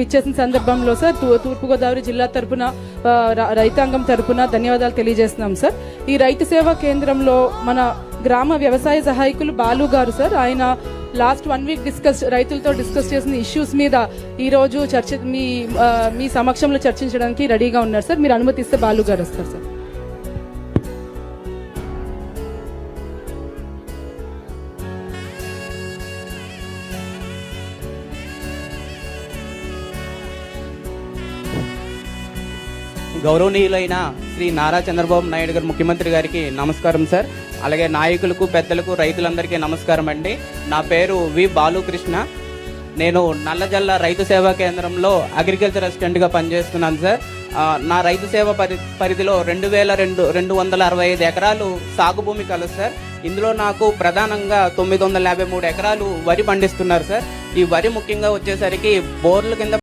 ఇచ్చేసిన సందర్భంలో సార్ తూర్పుగోదావరి జిల్లా తరపున రైతాంగం తరపున ధన్యవాదాలు తెలియజేస్తున్నాం సార్. ఈ రైతు సేవా కేంద్రంలో మన గ్రామ వ్యవసాయ సహాయకులు బాలు గారు సార్, ఆయన లాస్ట్ 1 వీక్ రైతులతో డిస్కస్ చేసిన ఇష్యూస్ మీద ఈ రోజు మీ సమక్షంలో చర్చించడానికి రెడీగా ఉన్నారు సార్. మీరు అనుమతిస్తే బాలు గారు వస్తారు సార్. గౌరవనీయులైన శ్రీ నారా చంద్రబాబు నాయుడు గారు ముఖ్యమంత్రి గారికి నమస్కారం సార్. అలాగే నాయకులకు, పెద్దలకు, రైతులందరికీ నమస్కారం అండి. నా పేరు వి బాలుకృష్ణ. నేను నల్లజల్ల రైతు సేవా కేంద్రంలో అగ్రికల్చర్ అసిస్టెంట్గా పనిచేస్తున్నాను సార్. నా రైతు సేవ పరిధిలో 2265 ఎకరాలు సాగు భూమి కలదు సార్. ఇందులో నాకు ప్రధానంగా 953 ఎకరాలు వరి పండిస్తున్నారు సార్. ఈ వరి ముఖ్యంగా వచ్చేసరికి బోర్ల కింద